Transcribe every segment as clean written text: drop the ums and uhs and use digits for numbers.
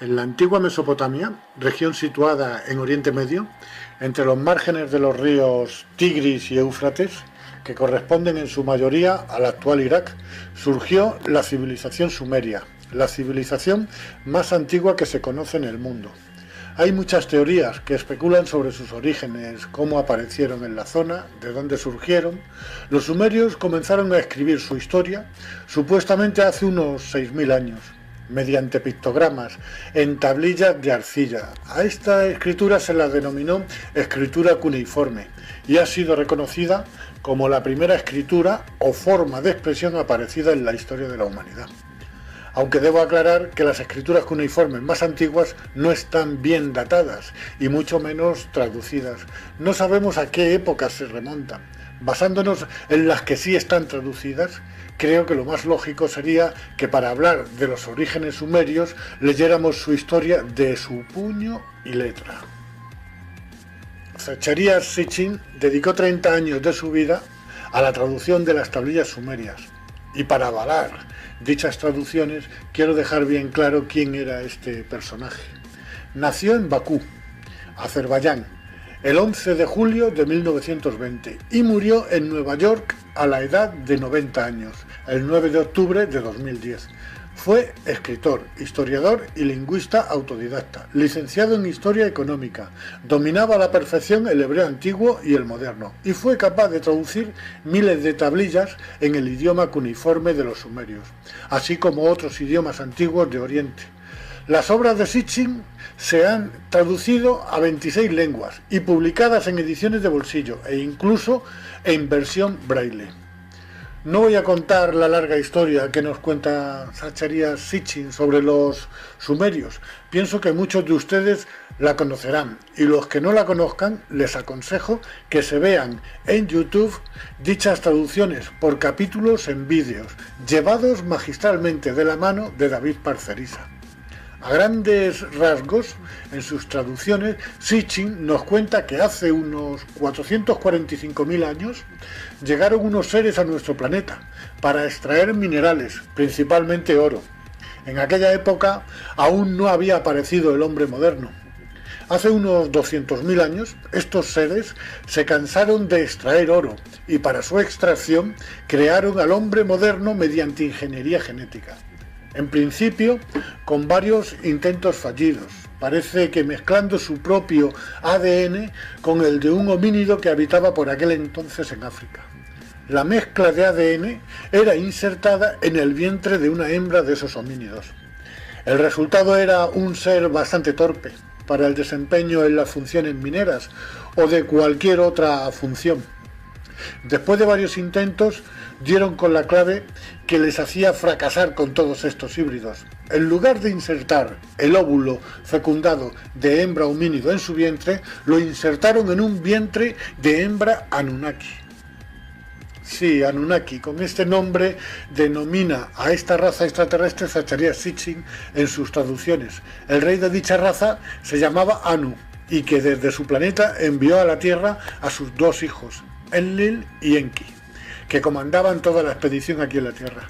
En la antigua Mesopotamia, región situada en Oriente Medio, entre los márgenes de los ríos Tigris y Éufrates, que corresponden en su mayoría al actual Irak, surgió la civilización sumeria, la civilización más antigua que se conoce en el mundo. Hay muchas teorías que especulan sobre sus orígenes, cómo aparecieron en la zona, de dónde surgieron. Los sumerios comenzaron a escribir su historia supuestamente hace unos 6000 años, mediante pictogramas en tablillas de arcilla. A esta escritura se la denominó escritura cuneiforme y ha sido reconocida como la primera escritura o forma de expresión aparecida en la historia de la humanidad. Aunque debo aclarar que las escrituras cuneiformes más antiguas no están bien datadas y mucho menos traducidas. No sabemos a qué épocas se remontan. Basándonos en las que sí están traducidas, creo que lo más lógico sería que para hablar de los orígenes sumerios leyéramos su historia de su puño y letra. Zacarías Sitchin dedicó 30 años de su vida a la traducción de las tablillas sumerias. Y para avalar dichas traducciones, quiero dejar bien claro quién era este personaje. Nació en Bakú, Azerbaiyán, el 11 de julio de 1920 y murió en Nueva York a la edad de 90 años, el 9 de octubre de 2010. Fue escritor, historiador y lingüista autodidacta, licenciado en Historia Económica, dominaba a la perfección el hebreo antiguo y el moderno, y fue capaz de traducir miles de tablillas en el idioma cuneiforme de los sumerios, así como otros idiomas antiguos de Oriente. Las obras de Sitchin se han traducido a 26 lenguas y publicadas en ediciones de bolsillo e incluso en versión braille. No voy a contar la larga historia que nos cuenta Zacarías Sitchin sobre los sumerios. Pienso que muchos de ustedes la conocerán y los que no la conozcan les aconsejo que se vean en YouTube dichas traducciones por capítulos en vídeos, llevados magistralmente de la mano de David Parcerisa. A grandes rasgos, en sus traducciones, Sitchin nos cuenta que hace unos 445.000 años llegaron unos seres a nuestro planeta para extraer minerales, principalmente oro. En aquella época aún no había aparecido el hombre moderno. Hace unos 200.000 años, estos seres se cansaron de extraer oro y para su extracción crearon al hombre moderno mediante ingeniería genética. En principio, con varios intentos fallidos. Parece que mezclando su propio ADN con el de un homínido que habitaba por aquel entonces en África. La mezcla de ADN era insertada en el vientre de una hembra de esos homínidos. El resultado era un ser bastante torpe para el desempeño en las funciones mineras o de cualquier otra función. Después de varios intentos, dieron con la clave que les hacía fracasar con todos estos híbridos. En lugar de insertar el óvulo fecundado de hembra homínido en su vientre, lo insertaron en un vientre de hembra Anunnaki. Sí, Anunnaki, con este nombre denomina a esta raza extraterrestre Zacarías Sitchin en sus traducciones. El rey de dicha raza se llamaba Anu y que desde su planeta envió a la Tierra a sus dos hijos, Enlil y Enki, que comandaban toda la expedición aquí en la Tierra.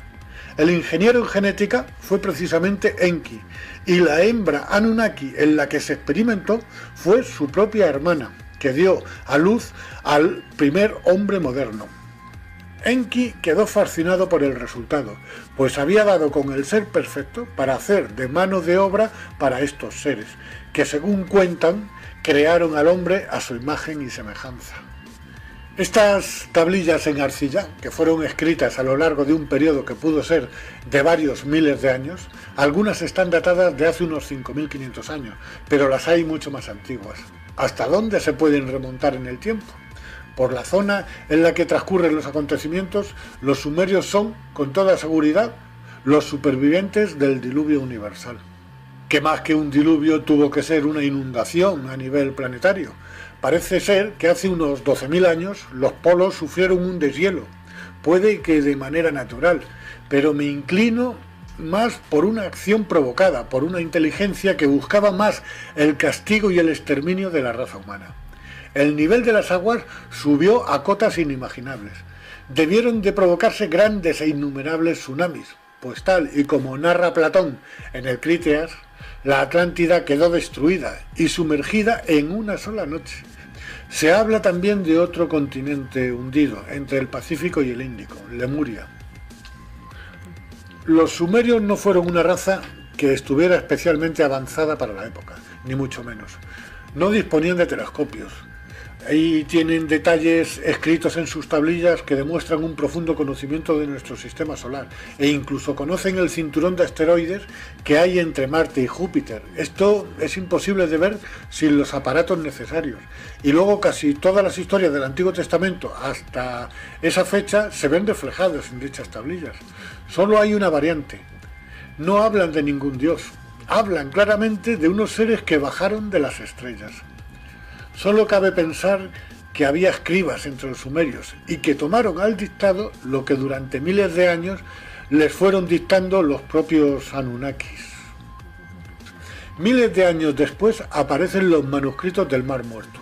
El ingeniero en genética fue precisamente Enki, y la hembra Anunnaki en la que se experimentó fue su propia hermana, que dio a luz al primer hombre moderno. Enki quedó fascinado por el resultado, pues había dado con el ser perfecto para hacer de mano de obra para estos seres, que según cuentan, crearon al hombre a su imagen y semejanza. Estas tablillas en arcilla, que fueron escritas a lo largo de un periodo que pudo ser de varios miles de años, algunas están datadas de hace unos 5.500 años, pero las hay mucho más antiguas. ¿Hasta dónde se pueden remontar en el tiempo? Por la zona en la que transcurren los acontecimientos, los sumerios son, con toda seguridad, los supervivientes del diluvio universal. Que más que un diluvio tuvo que ser una inundación a nivel planetario. Parece ser que hace unos 12.000 años los polos sufrieron un deshielo, puede que de manera natural, pero me inclino más por una acción provocada, por una inteligencia que buscaba más el castigo y el exterminio de la raza humana. El nivel de las aguas subió a cotas inimaginables. Debieron de provocarse grandes e innumerables tsunamis, pues tal y como narra Platón en el Críteas, La Atlántida quedó destruida y sumergida en una sola noche. Se habla también de otro continente hundido, entre el Pacífico y el Índico, Lemuria. Los sumerios no fueron una raza que estuviera especialmente avanzada para la época, ni mucho menos. No disponían de telescopios. Ahí tienen detalles escritos en sus tablillas que demuestran un profundo conocimiento de nuestro sistema solar e incluso conocen el cinturón de asteroides que hay entre Marte y Júpiter. Esto es imposible de ver sin los aparatos necesarios. Y luego casi todas las historias del Antiguo Testamento hasta esa fecha se ven reflejadas en dichas tablillas. Solo hay una variante. No hablan de ningún dios. Hablan claramente de unos seres que bajaron de las estrellas. Solo cabe pensar que había escribas entre los sumerios y que tomaron al dictado lo que durante miles de años les fueron dictando los propios Anunnakis. Miles de años después aparecen los manuscritos del Mar Muerto.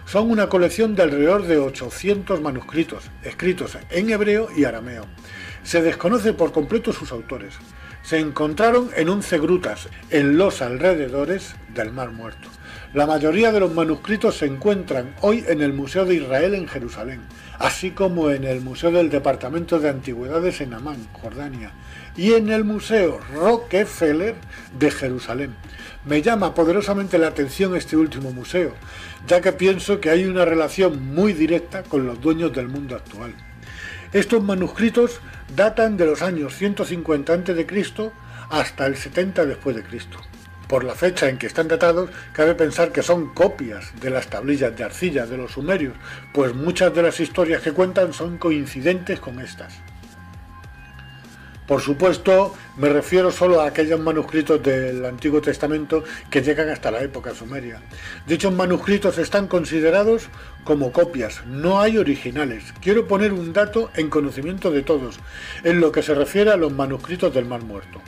Son una colección de alrededor de 800 manuscritos, escritos en hebreo y arameo. Se desconoce por completo sus autores. Se encontraron en 11 grutas en los alrededores del Mar Muerto. La mayoría de los manuscritos se encuentran hoy en el Museo de Israel en Jerusalén, así como en el Museo del Departamento de Antigüedades en Amán, Jordania, y en el Museo Rockefeller de Jerusalén. Me llama poderosamente la atención este último museo, ya que pienso que hay una relación muy directa con los dueños del mundo actual. Estos manuscritos datan de los años 150 a.C. hasta el 70 después de Cristo. Por la fecha en que están datados, cabe pensar que son copias de las tablillas de arcilla de los sumerios, pues muchas de las historias que cuentan son coincidentes con estas. Por supuesto, me refiero solo a aquellos manuscritos del Antiguo Testamento que llegan hasta la época sumeria. Dichos manuscritos están considerados como copias, no hay originales. Quiero poner un dato en conocimiento de todos, en lo que se refiere a los manuscritos del Mar Muerto.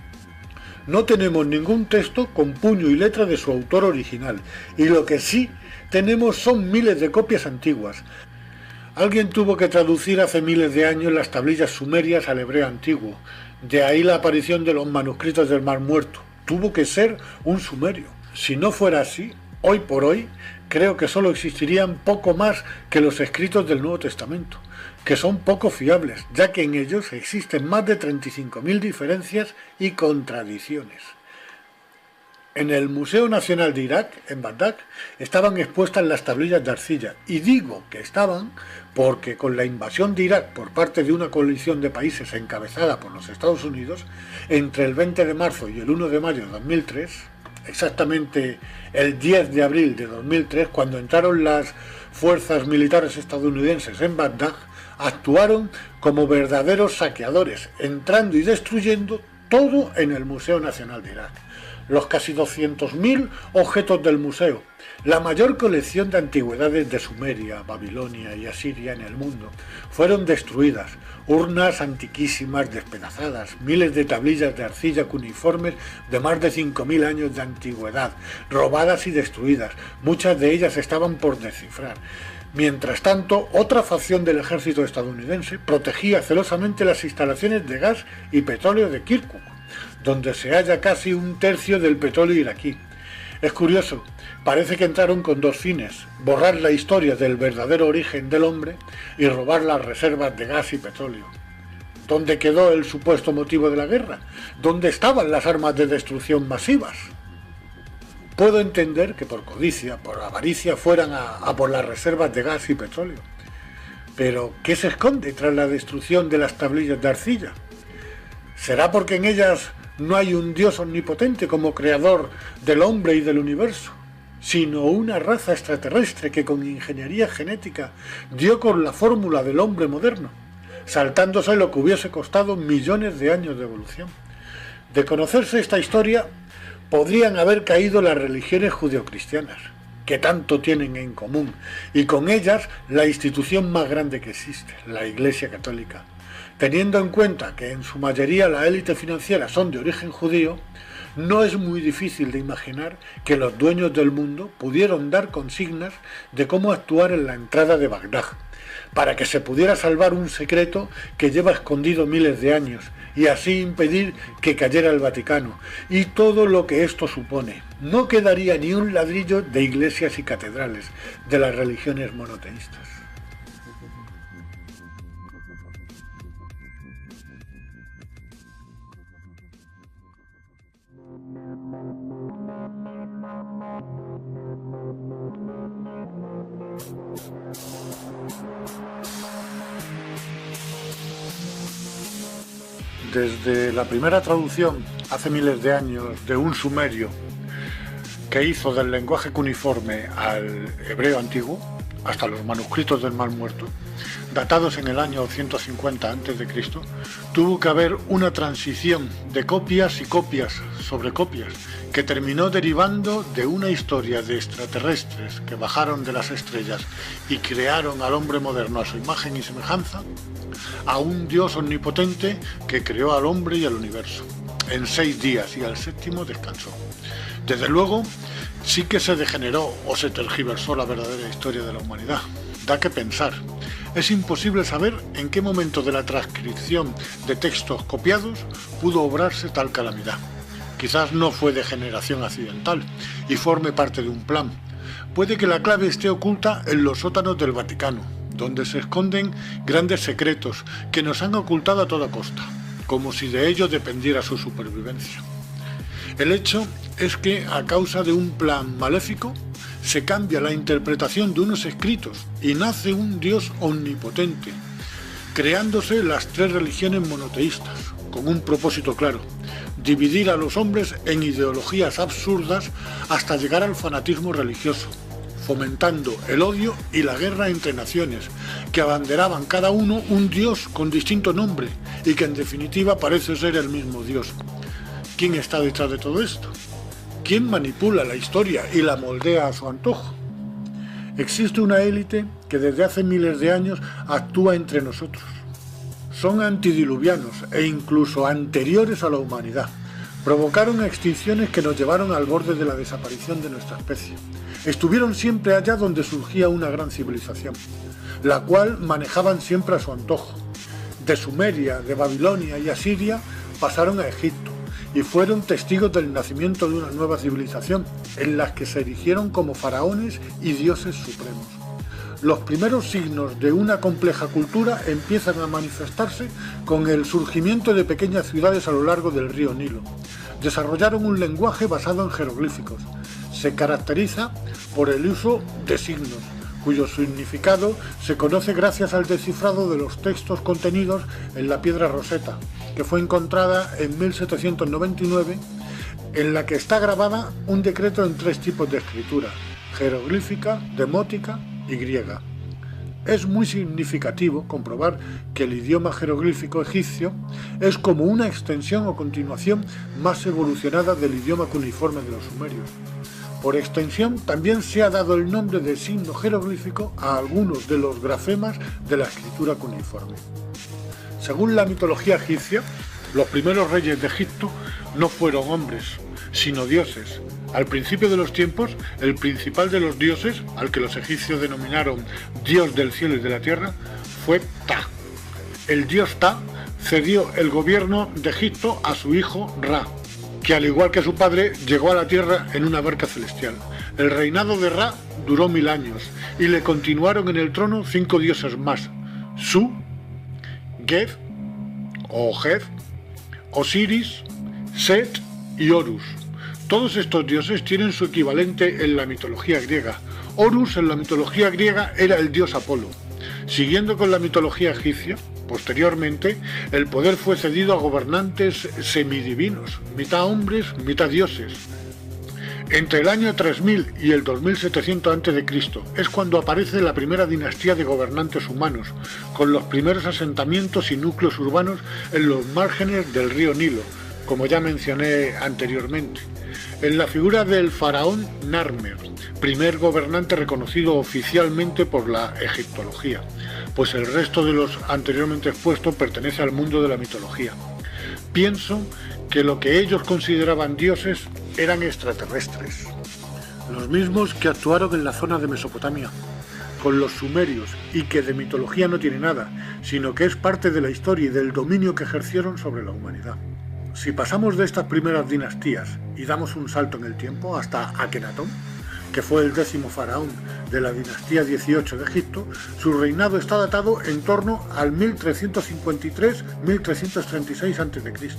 No tenemos ningún texto con puño y letra de su autor original, y lo que sí tenemos son miles de copias antiguas. Alguien tuvo que traducir hace miles de años las tablillas sumerias al hebreo antiguo, de ahí la aparición de los manuscritos del Mar Muerto. Tuvo que ser un sumerio. Si no fuera así, hoy por hoy, creo que solo existirían poco más que los escritos del Nuevo Testamento, que son poco fiables, ya que en ellos existen más de 35.000 diferencias y contradicciones. En el Museo Nacional de Irak, en Bagdad, estaban expuestas las tablillas de arcilla, y digo que estaban porque con la invasión de Irak por parte de una coalición de países encabezada por los Estados Unidos, entre el 20 de marzo y el 1 de mayo de 2003, exactamente el 10 de abril de 2003, cuando entraron las fuerzas militares estadounidenses en Bagdad, actuaron como verdaderos saqueadores, entrando y destruyendo todo en el Museo Nacional de Irak. Los casi 200.000 objetos del museo, la mayor colección de antigüedades de Sumeria, Babilonia y Asiria en el mundo, fueron destruidas. Urnas antiquísimas despedazadas, miles de tablillas de arcilla cuneiformes de más de 5.000 años de antigüedad, robadas y destruidas. Muchas de ellas estaban por descifrar. Mientras tanto, otra facción del ejército estadounidense protegía celosamente las instalaciones de gas y petróleo de Kirkuk, donde se halla casi un tercio del petróleo iraquí. Es curioso, parece que entraron con dos fines: borrar la historia del verdadero origen del hombre y robar las reservas de gas y petróleo. ¿Dónde quedó el supuesto motivo de la guerra? ¿Dónde estaban las armas de destrucción masivas? Puedo entender que por codicia, por avaricia, fueran a por las reservas de gas y petróleo. Pero, ¿qué se esconde tras la destrucción de las tablillas de arcilla? ¿Será porque en ellas no hay un Dios omnipotente como creador del hombre y del universo, sino una raza extraterrestre que con ingeniería genética dio con la fórmula del hombre moderno, saltándose lo que hubiese costado millones de años de evolución? De conocerse esta historia, podrían haber caído las religiones judeocristianas, que tanto tienen en común, y con ellas la institución más grande que existe, la Iglesia Católica. Teniendo en cuenta que en su mayoría la élite financiera son de origen judío, no es muy difícil de imaginar que los dueños del mundo pudieron dar consignas de cómo actuar en la entrada de Bagdad. para que se pudiera salvar un secreto que lleva escondido miles de años y así impedir que cayera el Vaticano y todo lo que esto supone. No quedaría ni un ladrillo de iglesias y catedrales de las religiones monoteístas. Desde la primera traducción, hace miles de años, de un sumerio que hizo del lenguaje cuneiforme al hebreo antiguo, hasta los manuscritos del Mar Muerto, datados en el año 150 a.C., tuvo que haber una transición de copias y copias sobre copias, que terminó derivando de una historia de extraterrestres que bajaron de las estrellas y crearon al hombre moderno a su imagen y semejanza, a un Dios omnipotente que creó al hombre y al universo en 6 días y al séptimo descansó. Desde luego, sí que se degeneró o se tergiversó la verdadera historia de la humanidad. Da que pensar. Es imposible saber en qué momento de la transcripción de textos copiados pudo obrarse tal calamidad. Quizás no fue degeneración accidental y forme parte de un plan. Puede que la clave esté oculta en los sótanos del Vaticano, donde se esconden grandes secretos que nos han ocultado a toda costa, como si de ello dependiera su supervivencia. El hecho es que, a causa de un plan maléfico, se cambia la interpretación de unos escritos y nace un Dios omnipotente, creándose las 3 religiones monoteístas, con un propósito claro: dividir a los hombres en ideologías absurdas hasta llegar al fanatismo religioso, fomentando el odio y la guerra entre naciones, que abanderaban cada uno un Dios con distinto nombre y que en definitiva parece ser el mismo Dios. ¿Quién está detrás de todo esto? ¿Quién manipula la historia y la moldea a su antojo? Existe una élite que desde hace miles de años actúa entre nosotros. Son antidiluvianos e incluso anteriores a la humanidad. Provocaron extinciones que nos llevaron al borde de la desaparición de nuestra especie. Estuvieron siempre allá donde surgía una gran civilización, la cual manejaban siempre a su antojo. De Sumeria, de Babilonia y Asiria pasaron a Egipto y fueron testigos del nacimiento de una nueva civilización, en la que se erigieron como faraones y dioses supremos. Los primeros signos de una compleja cultura empiezan a manifestarse con el surgimiento de pequeñas ciudades a lo largo del río Nilo. Desarrollaron un lenguaje basado en jeroglíficos. Se caracteriza por el uso de signos, cuyo significado se conoce gracias al descifrado de los textos contenidos en la piedra Rosetta, que fue encontrada en 1799, en la que está grabada un decreto en 3 tipos de escritura: jeroglífica, demótica y griega. Es muy significativo comprobar que el idioma jeroglífico egipcio es como una extensión o continuación más evolucionada del idioma cuneiforme de los sumerios. Por extensión, también se ha dado el nombre de signo jeroglífico a algunos de los grafemas de la escritura cuneiforme. Según la mitología egipcia, los primeros reyes de Egipto no fueron hombres, sino dioses. Al principio de los tiempos, el principal de los dioses, al que los egipcios denominaron Dios del cielo y de la tierra, fue Ptah. El dios Ptah cedió el gobierno de Egipto a su hijo Ra, que al igual que su padre llegó a la tierra en una barca celestial. El reinado de Ra duró 1000 años y le continuaron en el trono 5 dioses más: Su, Geb o Geb, Osiris, Set y Horus. Todos estos dioses tienen su equivalente en la mitología griega. Horus en la mitología griega era el dios Apolo. Siguiendo con la mitología egipcia, posteriormente el poder fue cedido a gobernantes semidivinos, mitad hombres, mitad dioses. Entre el año 3000 y el 2700 a.C. es cuando aparece la primera dinastía de gobernantes humanos, con los primeros asentamientos y núcleos urbanos en los márgenes del río Nilo, como ya mencioné anteriormente, en la figura del faraón Narmer, primer gobernante reconocido oficialmente por la egiptología, pues el resto de los anteriormente expuestos pertenece al mundo de la mitología. Pienso que lo que ellos consideraban dioses eran extraterrestres, los mismos que actuaron en la zona de Mesopotamia. con los sumerios y que de mitología no tiene nada, sino que es parte de la historia y del dominio que ejercieron sobre la humanidad. Si pasamos de estas primeras dinastías y damos un salto en el tiempo hasta Akenatón, que fue el 10º faraón de la dinastía 18 de Egipto, su reinado está datado en torno al 1353-1336 a.C.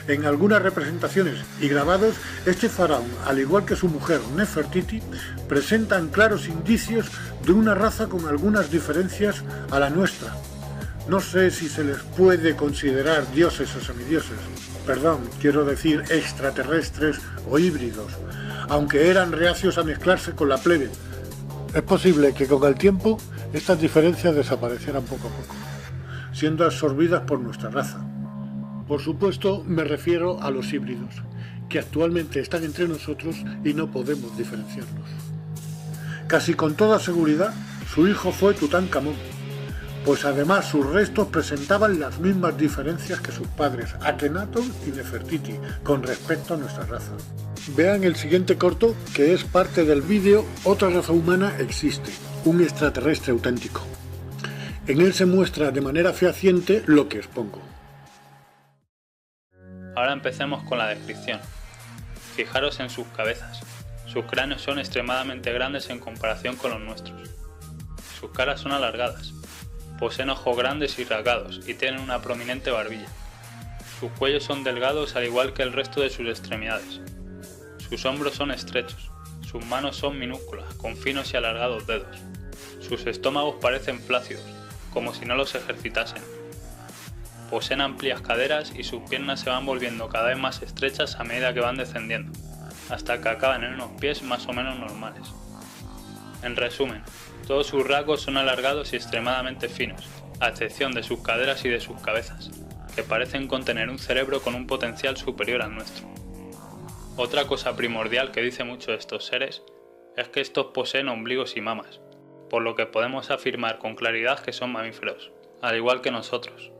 En algunas representaciones y grabados, este faraón, al igual que su mujer Nefertiti, presentan claros indicios de una raza con algunas diferencias a la nuestra. No sé si se les puede considerar dioses o semidioses, perdón, quiero decir extraterrestres o híbridos, aunque eran reacios a mezclarse con la plebe. Es posible que con el tiempo estas diferencias desaparecieran poco a poco, siendo absorbidas por nuestra raza. Por supuesto, me refiero a los híbridos, que actualmente están entre nosotros y no podemos diferenciarlos. Casi con toda seguridad, su hijo fue Tutankamón, pues además sus restos presentaban las mismas diferencias que sus padres Akenatón y Nefertiti con respecto a nuestra raza. Vean el siguiente corto, que es parte del vídeo Otra raza humana existe, un extraterrestre auténtico. En él se muestra de manera fehaciente lo que expongo. Ahora empecemos con la descripción. Fijaros en sus cabezas. Sus cráneos son extremadamente grandes en comparación con los nuestros. Sus caras son alargadas. Poseen ojos grandes y rasgados y tienen una prominente barbilla. Sus cuellos son delgados al igual que el resto de sus extremidades. Sus hombros son estrechos. Sus manos son minúsculas, con finos y alargados dedos. Sus estómagos parecen flácidos, como si no los ejercitasen. Poseen amplias caderas y sus piernas se van volviendo cada vez más estrechas a medida que van descendiendo, hasta que acaban en unos pies más o menos normales. En resumen, todos sus rasgos son alargados y extremadamente finos, a excepción de sus caderas y de sus cabezas, que parecen contener un cerebro con un potencial superior al nuestro. Otra cosa primordial que dice mucho de estos seres es que estos poseen ombligos y mamas, por lo que podemos afirmar con claridad que son mamíferos, al igual que nosotros.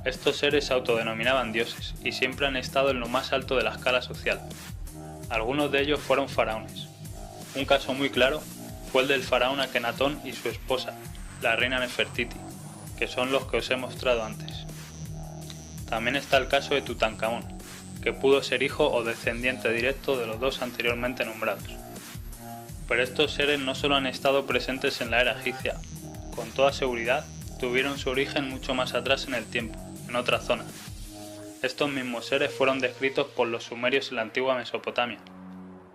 Estos seres se autodenominaban dioses y siempre han estado en lo más alto de la escala social. Algunos de ellos fueron faraones. Un caso muy claro fue el del faraón Akenatón y su esposa, la reina Nefertiti, que son los que os he mostrado antes. También está el caso de Tutankamón, que pudo ser hijo o descendiente directo de los dos anteriormente nombrados. Pero estos seres no solo han estado presentes en la era egipcia, con toda seguridad tuvieron su origen mucho más atrás en el tiempo, en otra zona. Estos mismos seres fueron descritos por los sumerios en la antigua Mesopotamia.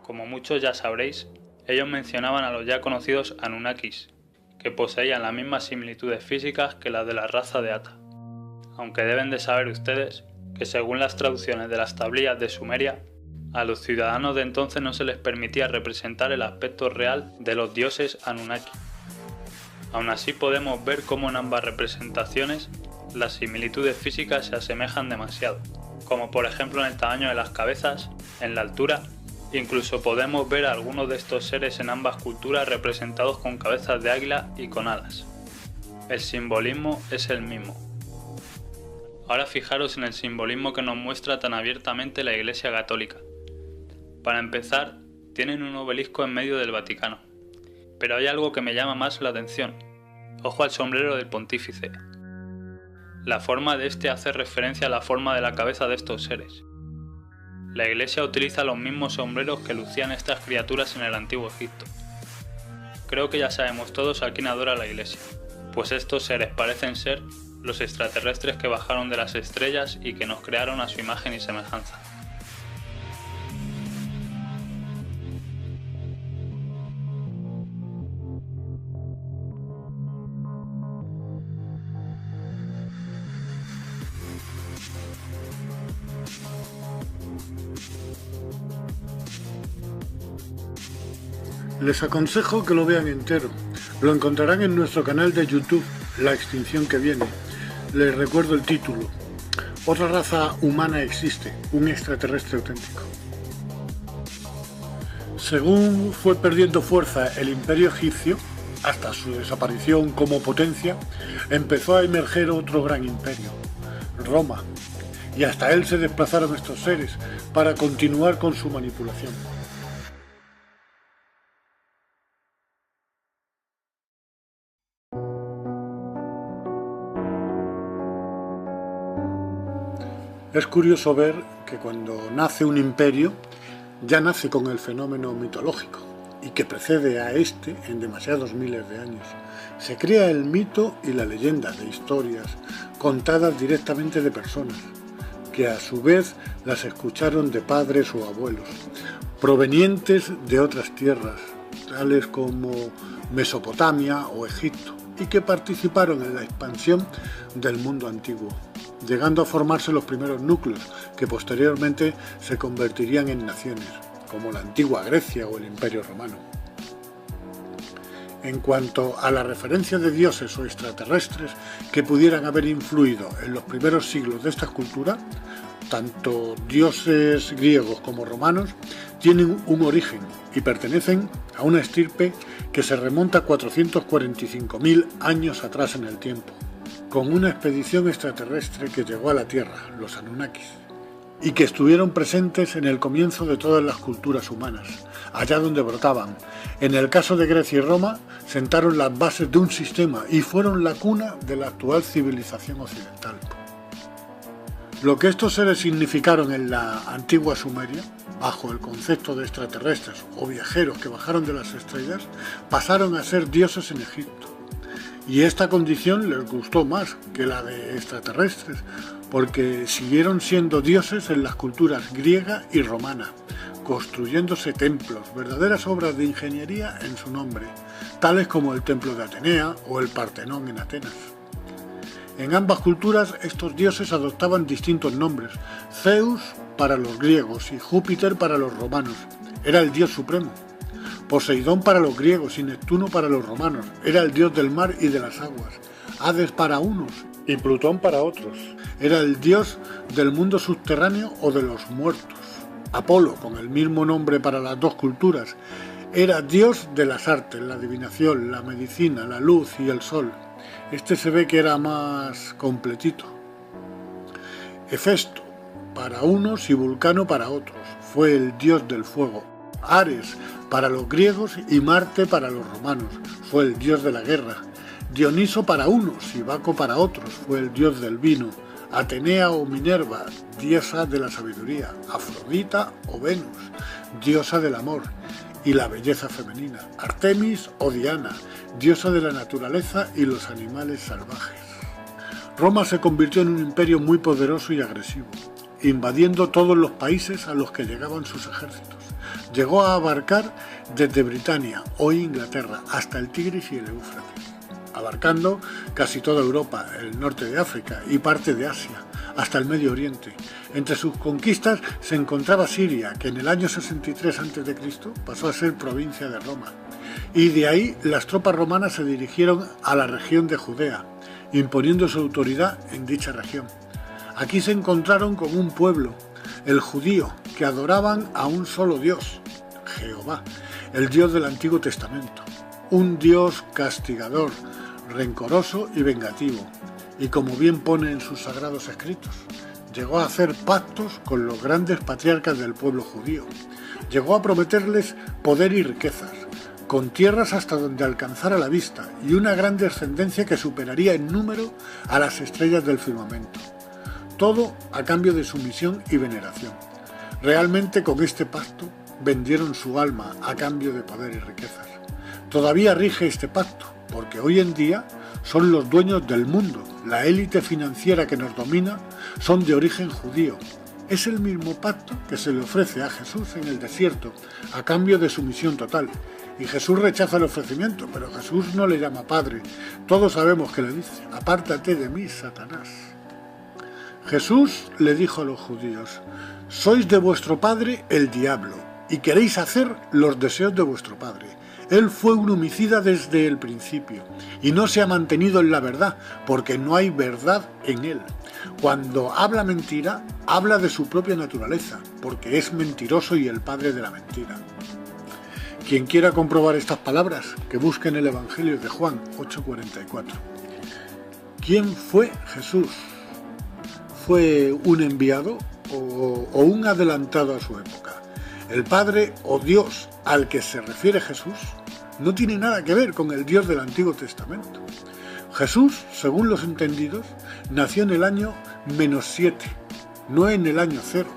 Como muchos ya sabréis, ellos mencionaban a los ya conocidos Anunnakis, que poseían las mismas similitudes físicas que las de la raza de Ata. Aunque deben de saber ustedes que según las traducciones de las tablillas de Sumeria, a los ciudadanos de entonces no se les permitía representar el aspecto real de los dioses Anunnaki. Aún así podemos ver cómo en ambas representaciones las similitudes físicas se asemejan demasiado, como por ejemplo en el tamaño de las cabezas, en la altura. Incluso podemos ver a algunos de estos seres en ambas culturas representados con cabezas de águila y con alas. El simbolismo es el mismo. Ahora fijaros en el simbolismo que nos muestra tan abiertamente la Iglesia Católica. Para empezar, tienen un obelisco en medio del Vaticano. Pero hay algo que me llama más la atención. Ojo al sombrero del pontífice. La forma de este hace referencia a la forma de la cabeza de estos seres. La Iglesia utiliza los mismos sombreros que lucían estas criaturas en el antiguo Egipto. Creo que ya sabemos todos a quién adora la Iglesia, pues estos seres parecen ser los extraterrestres que bajaron de las estrellas y que nos crearon a su imagen y semejanza. Les aconsejo que lo vean entero. Lo encontrarán en nuestro canal de YouTube, La Extinción que Viene. Les recuerdo el título. Otra raza humana existe, un extraterrestre auténtico. Según fue perdiendo fuerza el imperio egipcio, hasta su desaparición como potencia, empezó a emerger otro gran imperio, Roma, y hasta él se desplazaron estos seres para continuar con su manipulación. Es curioso ver que cuando nace un imperio, ya nace con el fenómeno mitológico y que precede a este en demasiados miles de años. Se crea el mito y la leyenda de historias contadas directamente de personas, que a su vez las escucharon de padres o abuelos, provenientes de otras tierras, tales como Mesopotamia o Egipto, y que participaron en la expansión del mundo antiguo, llegando a formarse los primeros núcleos que posteriormente se convertirían en naciones, como la antigua Grecia o el Imperio Romano. En cuanto a la referencia de dioses o extraterrestres que pudieran haber influido en los primeros siglos de esta cultura, tanto dioses griegos como romanos tienen un origen y pertenecen a una estirpe que se remonta a 445.000 años atrás en el tiempo, con una expedición extraterrestre que llegó a la Tierra, los Anunnakis, y que estuvieron presentes en el comienzo de todas las culturas humanas, allá donde brotaban. En el caso de Grecia y Roma, sentaron las bases de un sistema y fueron la cuna de la actual civilización occidental. Lo que estos seres significaron en la antigua Sumeria, bajo el concepto de extraterrestres o viajeros que bajaron de las estrellas, pasaron a ser dioses en Egipto. Y esta condición les gustó más que la de extraterrestres, porque siguieron siendo dioses en las culturas griega y romana, construyéndose templos, verdaderas obras de ingeniería en su nombre, tales como el templo de Atenea o el Partenón en Atenas. En ambas culturas estos dioses adoptaban distintos nombres. Zeus para los griegos y Júpiter para los romanos, era el dios supremo. Poseidón para los griegos y Neptuno para los romanos, era el dios del mar y de las aguas. Hades para unos y Plutón para otros, era el dios del mundo subterráneo o de los muertos. Apolo, con el mismo nombre para las dos culturas, era dios de las artes, la adivinación, la medicina, la luz y el sol. Este se ve que era más completito. Hefesto para unos y Vulcano para otros, fue el dios del fuego. Ares para los griegos y Marte para los romanos, fue el dios de la guerra. Dioniso para unos y Baco para otros, fue el dios del vino. Atenea o Minerva, diosa de la sabiduría. Afrodita o Venus, diosa del amor y la belleza femenina. Artemis o Diana, diosa de la naturaleza y los animales salvajes. Roma se convirtió en un imperio muy poderoso y agresivo, invadiendo todos los países a los que llegaban sus ejércitos. Llegó a abarcar desde Britania, hoy Inglaterra, hasta el Tigris y el Éufrates, abarcando casi toda Europa, el norte de África y parte de Asia, hasta el Medio Oriente. Entre sus conquistas se encontraba Siria, que en el año 63 a.C. pasó a ser provincia de Roma, y de ahí las tropas romanas se dirigieron a la región de Judea, imponiendo su autoridad en dicha región. Aquí se encontraron con un pueblo, el judío, que adoraban a un solo Dios, Jehová, el Dios del Antiguo Testamento, un Dios castigador, rencoroso y vengativo, y como bien pone en sus sagrados escritos, llegó a hacer pactos con los grandes patriarcas del pueblo judío, llegó a prometerles poder y riquezas, con tierras hasta donde alcanzara la vista y una gran descendencia que superaría en número a las estrellas del firmamento. Todo a cambio de sumisión y veneración. Realmente con este pacto vendieron su alma a cambio de poder y riquezas. Todavía rige este pacto, porque hoy en día son los dueños del mundo. La élite financiera que nos domina son de origen judío. Es el mismo pacto que se le ofrece a Jesús en el desierto, a cambio de sumisión total. Y Jesús rechaza el ofrecimiento, pero Jesús no le llama Padre. Todos sabemos que le dice: apártate de mí, Satanás. Jesús le dijo a los judíos: sois de vuestro padre el diablo, y queréis hacer los deseos de vuestro padre. Él fue un homicida desde el principio, y no se ha mantenido en la verdad, porque no hay verdad en él. Cuando habla mentira, habla de su propia naturaleza, porque es mentiroso y el padre de la mentira. Quien quiera comprobar estas palabras, que busque en el Evangelio de Juan 8:44. ¿Quién fue Jesús? ¿Fue un enviado o un adelantado a su época? El Padre o Dios al que se refiere Jesús no tiene nada que ver con el Dios del Antiguo Testamento. Jesús, según los entendidos, nació en el año -7 no en el año cero.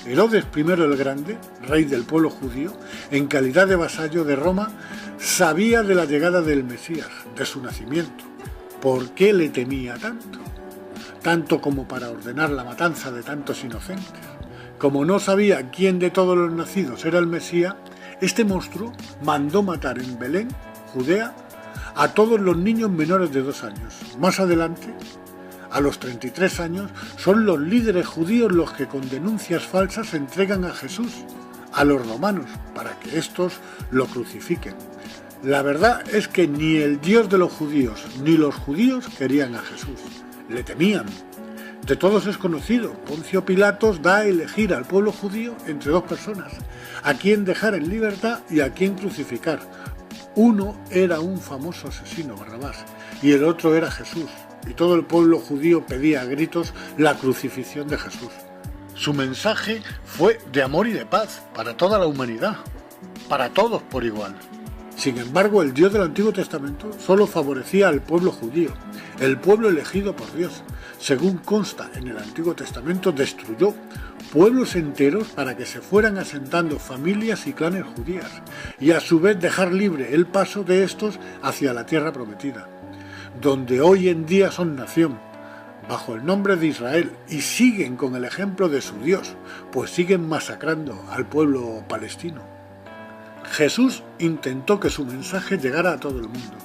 Herodes I el Grande, rey del pueblo judío, en calidad de vasallo de Roma, sabía de la llegada del Mesías, de su nacimiento. ¿Por qué le temía tanto? Tanto como para ordenar la matanza de tantos inocentes. Como no sabía quién de todos los nacidos era el Mesías, este monstruo mandó matar en Belén, Judea, a todos los niños menores de 2 años. Más adelante, a los 33 años, son los líderes judíos los que con denuncias falsas entregan a Jesús a los romanos para que éstos lo crucifiquen. La verdad es que ni el Dios de los judíos ni los judíos querían a Jesús, le temían. De todos es conocido, Poncio Pilatos da a elegir al pueblo judío entre 2 personas, a quien dejar en libertad y a quien crucificar. Uno era un famoso asesino, Barrabás, y el otro era Jesús, y todo el pueblo judío pedía a gritos la crucifixión de Jesús. Su mensaje fue de amor y de paz para toda la humanidad, para todos por igual. Sin embargo, el Dios del Antiguo Testamento solo favorecía al pueblo judío, el pueblo elegido por Dios. Según consta en el Antiguo Testamento, destruyó pueblos enteros para que se fueran asentando familias y clanes judías, y a su vez dejar libre el paso de estos hacia la tierra prometida, donde hoy en día son nación, bajo el nombre de Israel, y siguen con el ejemplo de su Dios, pues siguen masacrando al pueblo palestino. Jesús intentó que su mensaje llegara a todo el mundo.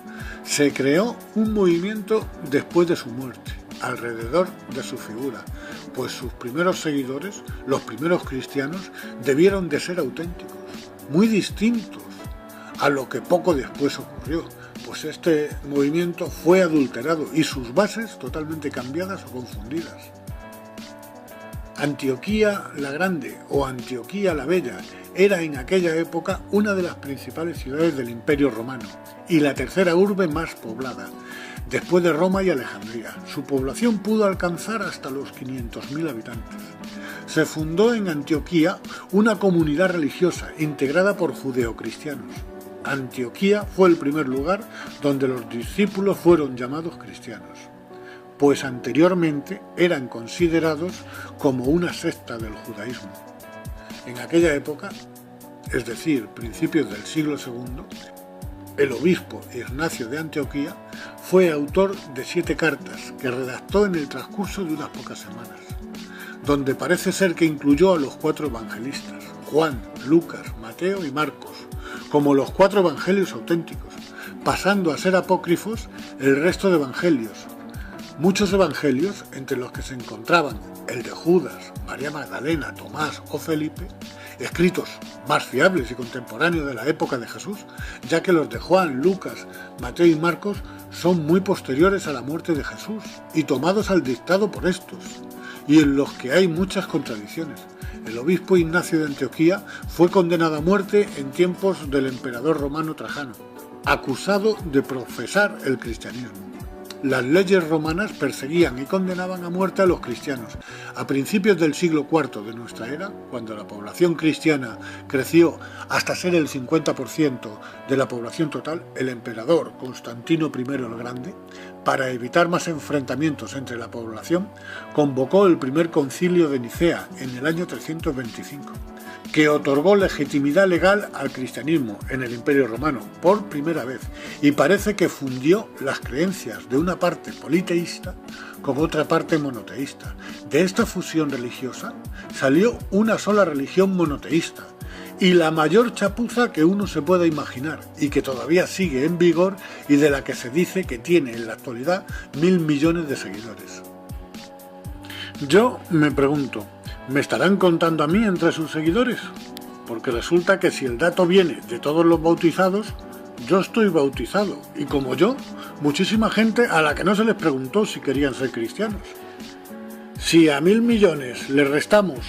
Se creó un movimiento después de su muerte, alrededor de su figura, pues sus primeros seguidores, los primeros cristianos, debieron de ser auténticos, muy distintos a lo que poco después ocurrió, pues este movimiento fue adulterado y sus bases totalmente cambiadas o confundidas. Antioquía la Grande o Antioquía la Bella era en aquella época una de las principales ciudades del Imperio Romano y la tercera urbe más poblada, después de Roma y Alejandría. Su población pudo alcanzar hasta los 500.000 habitantes. Se fundó en Antioquía una comunidad religiosa integrada por judeocristianos. Antioquía fue el primer lugar donde los discípulos fueron llamados cristianos, pues anteriormente eran considerados como una secta del judaísmo. En aquella época, es decir, principios del siglo II, el obispo Ignacio de Antioquía fue autor de 7 cartas que redactó en el transcurso de unas pocas semanas, donde parece ser que incluyó a los 4 evangelistas, Juan, Lucas, Mateo y Marcos, como los 4 evangelios auténticos, pasando a ser apócrifos el resto de evangelios. Muchos evangelios, entre los que se encontraban el de Judas, María Magdalena, Tomás o Felipe, escritos más fiables y contemporáneos de la época de Jesús, ya que los de Juan, Lucas, Mateo y Marcos son muy posteriores a la muerte de Jesús y tomados al dictado por estos, y en los que hay muchas contradicciones. El obispo Ignacio de Antioquía fue condenado a muerte en tiempos del emperador romano Trajano, acusado de profesar el cristianismo. Las leyes romanas perseguían y condenaban a muerte a los cristianos. A principios del siglo IV de nuestra era, cuando la población cristiana creció hasta ser el 50% de la población total, el emperador Constantino I el Grande, para evitar más enfrentamientos entre la población, convocó el primer concilio de Nicea en el año 325, que otorgó legitimidad legal al cristianismo en el Imperio Romano por primera vez, y parece que fundió las creencias de una parte politeísta con otra parte monoteísta. De esta fusión religiosa salió una sola religión monoteísta, y la mayor chapuza que uno se pueda imaginar, y que todavía sigue en vigor y de la que se dice que tiene en la actualidad 1.000 millones de seguidores. Yo me pregunto, ¿me estarán contando a mí entre sus seguidores? Porque resulta que si el dato viene de todos los bautizados, yo estoy bautizado, y como yo, muchísima gente a la que no se les preguntó si querían ser cristianos. Si a 1.000 millones le restamos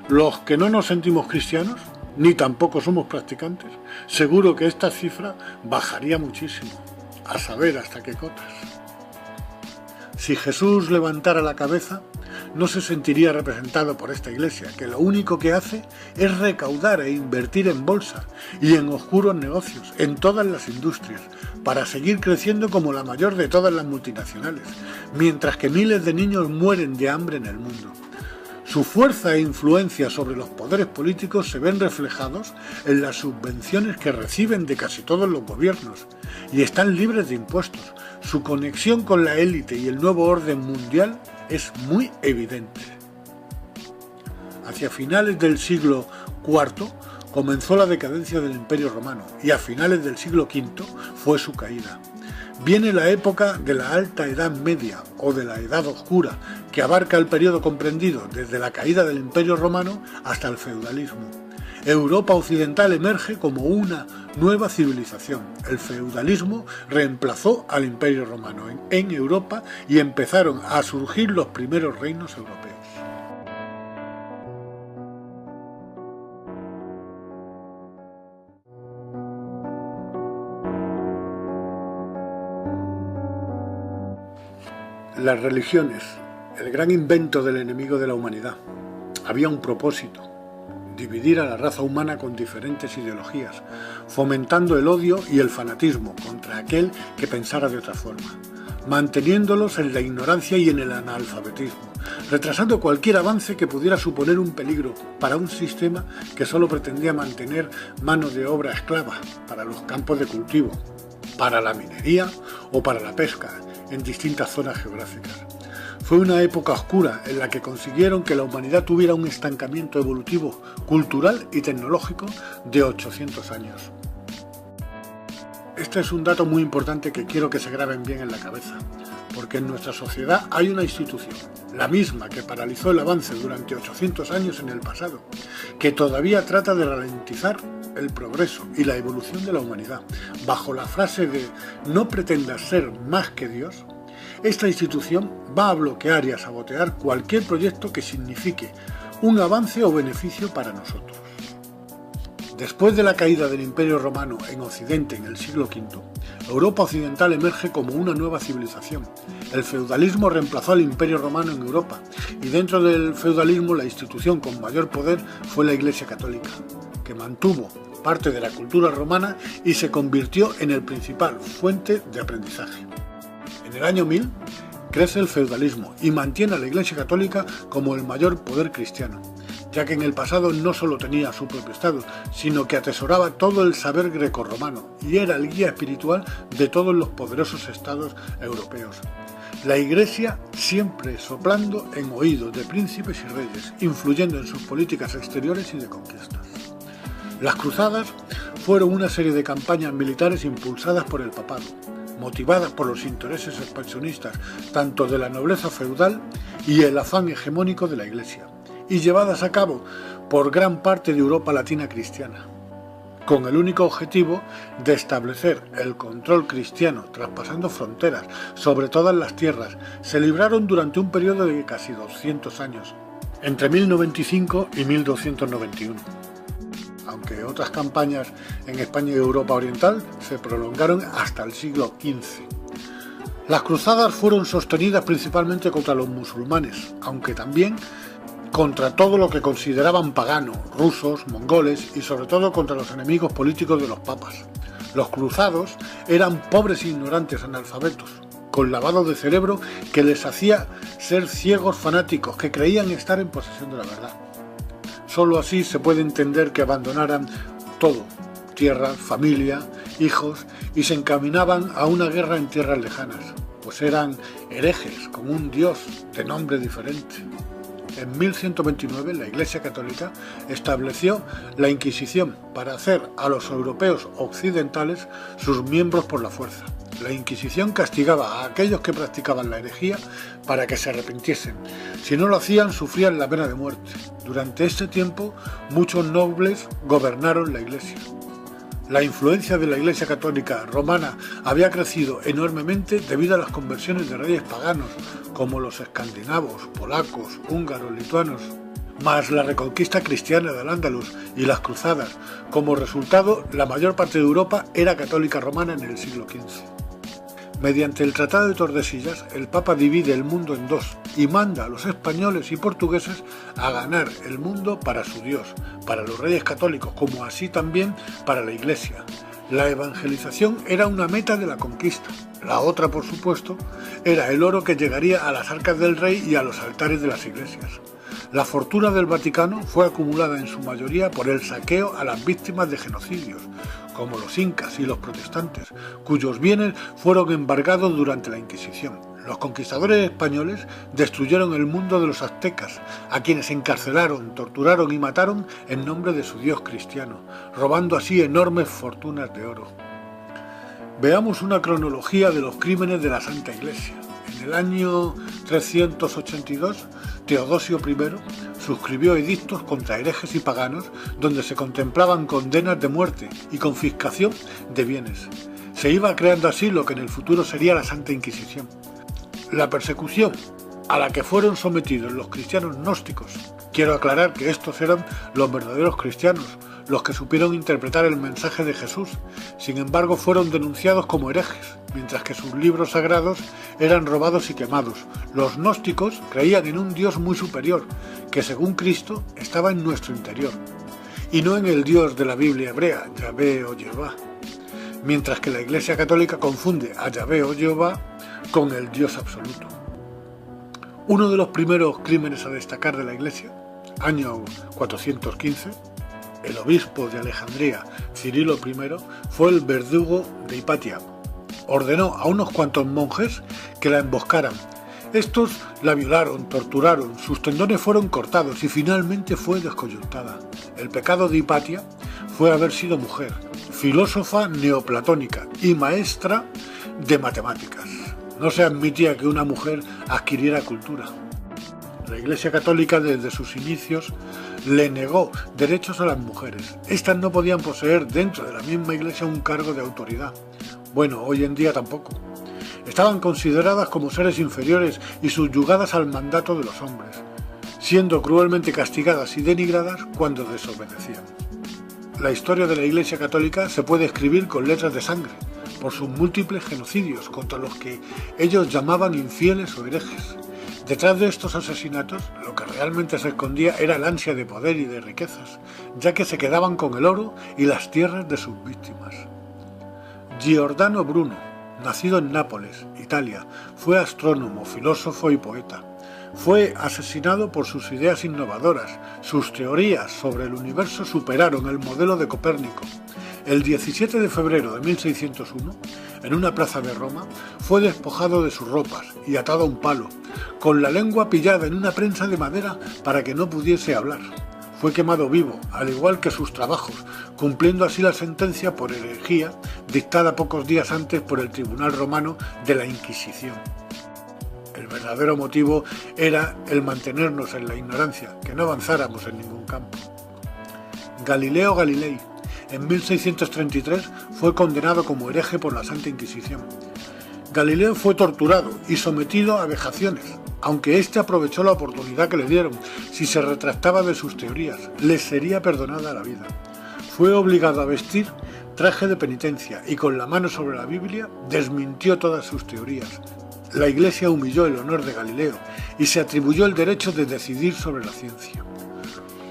los que no nos sentimos cristianos, ni tampoco somos practicantes, seguro que esta cifra bajaría muchísimo, a saber hasta qué cotas. Si Jesús levantara la cabeza, no se sentiría representado por esta iglesia, que lo único que hace es recaudar e invertir en bolsa y en oscuros negocios, en todas las industrias, para seguir creciendo como la mayor de todas las multinacionales, mientras que miles de niños mueren de hambre en el mundo. Su fuerza e influencia sobre los poderes políticos se ven reflejados en las subvenciones que reciben de casi todos los gobiernos y están libres de impuestos. Su conexión con la élite y el nuevo orden mundial es muy evidente. Hacia finales del siglo IV comenzó la decadencia del Imperio Romano y a finales del siglo V fue su caída. Viene la época de la Alta Edad Media o de la Edad Oscura, que abarca el periodo comprendido desde la caída del Imperio Romano hasta el feudalismo. Europa occidental emerge como una nueva civilización. El feudalismo reemplazó al Imperio Romano en Europa y empezaron a surgir los primeros reinos europeos. Las religiones, el gran invento del enemigo de la humanidad. Había un propósito: dividir a la raza humana con diferentes ideologías, fomentando el odio y el fanatismo contra aquel que pensara de otra forma, manteniéndolos en la ignorancia y en el analfabetismo, retrasando cualquier avance que pudiera suponer un peligro para un sistema que solo pretendía mantener mano de obra esclava para los campos de cultivo, para la minería o para la pesca en distintas zonas geográficas. Fue una época oscura en la que consiguieron que la humanidad tuviera un estancamiento evolutivo, cultural y tecnológico de 800 años. Este es un dato muy importante que quiero que se graben bien en la cabeza, porque en nuestra sociedad hay una institución, la misma que paralizó el avance durante 800 años en el pasado, que todavía trata de ralentizar el progreso y la evolución de la humanidad, bajo la frase de «no pretendas ser más que Dios». Esta institución va a bloquear y a sabotear cualquier proyecto que signifique un avance o beneficio para nosotros. Después de la caída del Imperio Romano en Occidente en el siglo V, Europa occidental emerge como una nueva civilización. El feudalismo reemplazó al Imperio Romano en Europa y dentro del feudalismo la institución con mayor poder fue la Iglesia Católica, que mantuvo parte de la cultura romana y se convirtió en el principal fuente de aprendizaje. En el año 1000 crece el feudalismo y mantiene a la Iglesia Católica como el mayor poder cristiano, ya que en el pasado no solo tenía su propio Estado, sino que atesoraba todo el saber grecorromano y era el guía espiritual de todos los poderosos estados europeos. La Iglesia siempre soplando en oídos de príncipes y reyes, influyendo en sus políticas exteriores y de conquistas. Las cruzadas fueron una serie de campañas militares impulsadas por el papado, motivadas por los intereses expansionistas tanto de la nobleza feudal y el afán hegemónico de la Iglesia, y llevadas a cabo por gran parte de Europa latina cristiana, con el único objetivo de establecer el control cristiano traspasando fronteras sobre todas las tierras. Se libraron durante un periodo de casi 200 años, entre 1095 y 1291. Aunque otras campañas en España y Europa Oriental se prolongaron hasta el siglo XV. Las cruzadas fueron sostenidas principalmente contra los musulmanes, aunque también contra todo lo que consideraban pagano, rusos, mongoles y sobre todo contra los enemigos políticos de los papas. Los cruzados eran pobres e ignorantes analfabetos, con lavado de cerebro que les hacía ser ciegos fanáticos que creían estar en posesión de la verdad. Solo así se puede entender que abandonaran todo, tierras, familia, hijos, y se encaminaban a una guerra en tierras lejanas, pues eran herejes con un dios de nombre diferente. En 1129 la Iglesia Católica estableció la Inquisición para hacer a los europeos occidentales sus miembros por la fuerza. La Inquisición castigaba a aquellos que practicaban la herejía para que se arrepintiesen. Si no lo hacían, sufrían la pena de muerte. Durante este tiempo, muchos nobles gobernaron la Iglesia. La influencia de la Iglesia Católica romana había crecido enormemente debido a las conversiones de reyes paganos, como los escandinavos, polacos, húngaros, lituanos, más la reconquista cristiana del Al-Ándalus y las cruzadas. Como resultado, la mayor parte de Europa era católica romana en el siglo XV. Mediante el Tratado de Tordesillas, el Papa divide el mundo en dos y manda a los españoles y portugueses a ganar el mundo para su Dios, para los reyes católicos, como así también para la Iglesia. La evangelización era una meta de la conquista. La otra, por supuesto, era el oro que llegaría a las arcas del rey y a los altares de las iglesias. La fortuna del Vaticano fue acumulada en su mayoría por el saqueo a las víctimas de genocidios, como los incas y los protestantes, cuyos bienes fueron embargados durante la Inquisición. Los conquistadores españoles destruyeron el mundo de los aztecas, a quienes encarcelaron, torturaron y mataron en nombre de su dios cristiano, robando así enormes fortunas de oro. Veamos una cronología de los crímenes de la Santa Iglesia. En el año 382, Teodosio I suscribió edictos contra herejes y paganos donde se contemplaban condenas de muerte y confiscación de bienes. Se iba creando así lo que en el futuro sería la Santa Inquisición. La persecución a la que fueron sometidos los cristianos gnósticos, quiero aclarar que estos eran los verdaderos cristianos, los que supieron interpretar el mensaje de Jesús, sin embargo fueron denunciados como herejes, mientras que sus libros sagrados eran robados y quemados. Los gnósticos creían en un Dios muy superior, que según Cristo estaba en nuestro interior, y no en el Dios de la Biblia hebrea, Yahvé o Jehová, mientras que la Iglesia Católica confunde a Yahvé o Jehová con el Dios absoluto. Uno de los primeros crímenes a destacar de la Iglesia, año 415, el obispo de Alejandría, Cirilo I, fue el verdugo de Hipatia. Ordenó a unos cuantos monjes que la emboscaran. Estos la violaron, torturaron, sus tendones fueron cortados y finalmente fue descoyuntada. El pecado de Hipatia fue haber sido mujer, filósofa neoplatónica y maestra de matemáticas. No se admitía que una mujer adquiriera cultura. La Iglesia Católica desde sus inicios le negó derechos a las mujeres. Estas no podían poseer dentro de la misma Iglesia un cargo de autoridad. Bueno, hoy en día tampoco. Estaban consideradas como seres inferiores y subyugadas al mandato de los hombres, siendo cruelmente castigadas y denigradas cuando desobedecían. La historia de la Iglesia Católica se puede escribir con letras de sangre, por sus múltiples genocidios contra los que ellos llamaban infieles o herejes. Detrás de estos asesinatos, lo que realmente se escondía era el ansia de poder y de riquezas, ya que se quedaban con el oro y las tierras de sus víctimas. Giordano Bruno, nacido en Nápoles, Italia, fue astrónomo, filósofo y poeta. Fue asesinado por sus ideas innovadoras. Sus teorías sobre el universo superaron el modelo de Copérnico. El 17 de febrero de 1601, en una plaza de Roma, fue despojado de sus ropas y atado a un palo, con la lengua pillada en una prensa de madera para que no pudiese hablar. Fue quemado vivo, al igual que sus trabajos, cumpliendo así la sentencia por herejía dictada pocos días antes por el Tribunal Romano de la Inquisición. El verdadero motivo era el mantenernos en la ignorancia, que no avanzáramos en ningún campo. Galileo Galilei, en 1633, fue condenado como hereje por la Santa Inquisición. Galileo fue torturado y sometido a vejaciones, aunque éste aprovechó la oportunidad que le dieron. Si se retractaba de sus teorías, le sería perdonada la vida. Fue obligado a vestir traje de penitencia y con la mano sobre la Biblia desmintió todas sus teorías. La Iglesia humilló el honor de Galileo y se atribuyó el derecho de decidir sobre la ciencia.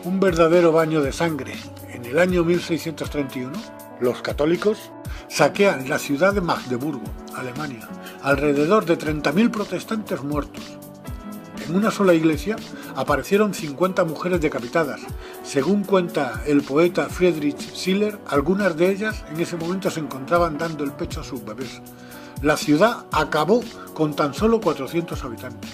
Un verdadero baño de sangre. En el año 1631, los católicos saquean la ciudad de Magdeburgo, Alemania, alrededor de 30.000 protestantes muertos. En una sola iglesia aparecieron 50 mujeres decapitadas. Según cuenta el poeta Friedrich Schiller, algunas de ellas en ese momento se encontraban dando el pecho a sus bebés. La ciudad acabó con tan solo 400 habitantes.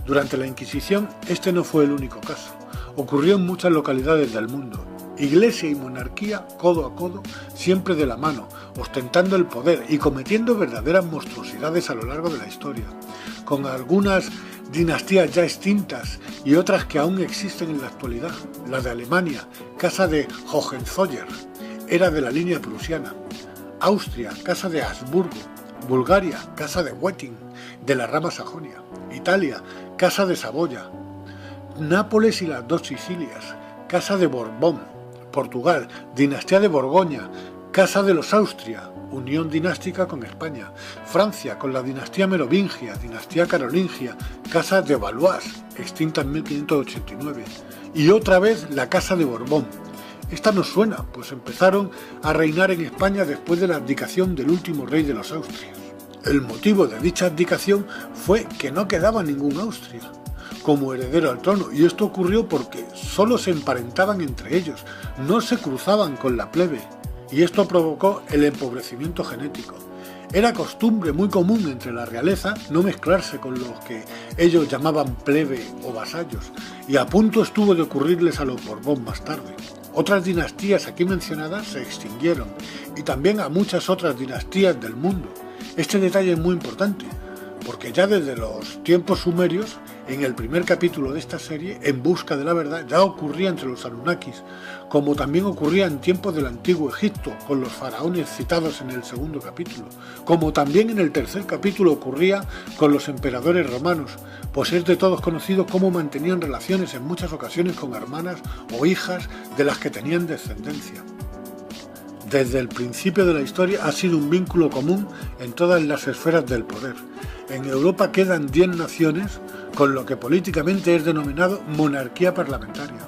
Durante la Inquisición, este no fue el único caso. Ocurrió en muchas localidades del mundo. Iglesia y monarquía codo a codo, siempre de la mano, ostentando el poder y cometiendo verdaderas monstruosidades a lo largo de la historia, con algunas dinastías ya extintas y otras que aún existen en la actualidad. La de Alemania, casa de Hohenzollern, era de la línea prusiana. Austria, casa de Habsburgo. Bulgaria, casa de Wettin, de la rama Sajonia. Italia, casa de Saboya. Nápoles y las dos Sicilias, casa de Borbón. Portugal, dinastía de Borgoña, casa de los Austria, unión dinástica con España. Francia, con la dinastía merovingia, dinastía carolingia, casa de Valois, extinta en 1589. Y otra vez la casa de Borbón. Esta nos suena, pues empezaron a reinar en España después de la abdicación del último rey de los Austrias. El motivo de dicha abdicación fue que no quedaba ningún Austria. como heredero al trono, y esto ocurrió porque solo se emparentaban entre ellos, no se cruzaban con la plebe, y esto provocó el empobrecimiento genético. Era costumbre muy común entre la realeza no mezclarse con los que ellos llamaban plebe o vasallos, y a punto estuvo de ocurrirles a los Borbón más tarde. Otras dinastías aquí mencionadas se extinguieron, y también a muchas otras dinastías del mundo. Este detalle es muy importante, porque ya desde los tiempos sumerios, en el primer capítulo de esta serie, En busca de la verdad, ya ocurría entre los Anunnakis, como también ocurría en tiempos del antiguo Egipto, con los faraones citados en el segundo capítulo, como también en el tercer capítulo ocurría con los emperadores romanos, pues es de todos conocido cómo mantenían relaciones en muchas ocasiones con hermanas o hijas de las que tenían descendencia. Desde el principio de la historia ha sido un vínculo común en todas las esferas del poder. En Europa quedan 10 naciones con lo que políticamente es denominado monarquía parlamentaria.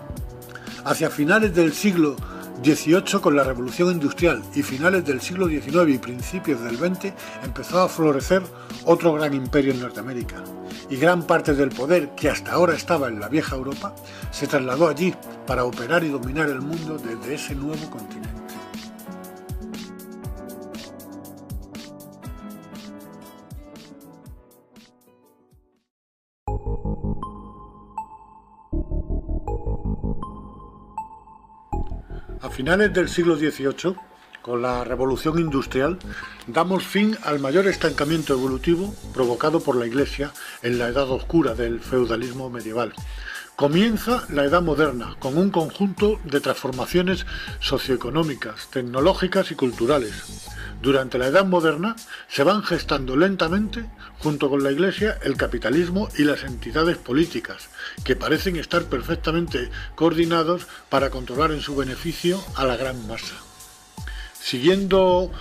Hacia finales del siglo XVIII, con la Revolución Industrial, y finales del siglo XIX y principios del XX, empezó a florecer otro gran imperio en Norteamérica. Y gran parte del poder que hasta ahora estaba en la vieja Europa se trasladó allí para operar y dominar el mundo desde ese nuevo continente. A finales del siglo XVIII, con la Revolución Industrial, damos fin al mayor estancamiento evolutivo provocado por la Iglesia en la Edad Oscura del feudalismo medieval. Comienza la Edad Moderna, con un conjunto de transformaciones socioeconómicas, tecnológicas y culturales. Durante la Edad Moderna se van gestando lentamente, junto con la Iglesia, el capitalismo y las entidades políticas, que parecen estar perfectamente coordinados para controlar en su beneficio a la gran masa. Siguiendo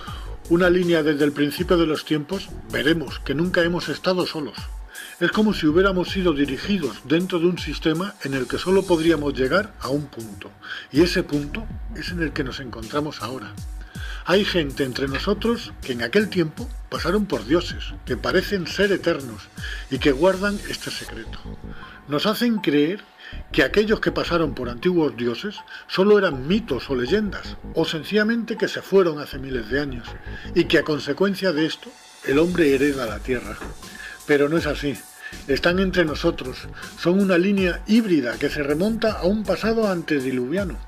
una línea desde el principio de los tiempos, veremos que nunca hemos estado solos. Es como si hubiéramos sido dirigidos dentro de un sistema en el que solo podríamos llegar a un punto, y ese punto es en el que nos encontramos ahora. Hay gente entre nosotros que en aquel tiempo pasaron por dioses, que parecen ser eternos y que guardan este secreto. Nos hacen creer que aquellos que pasaron por antiguos dioses solo eran mitos o leyendas, o sencillamente que se fueron hace miles de años, y que a consecuencia de esto el hombre hereda la tierra. Pero no es así. Están entre nosotros, son una línea híbrida que se remonta a un pasado antediluviano.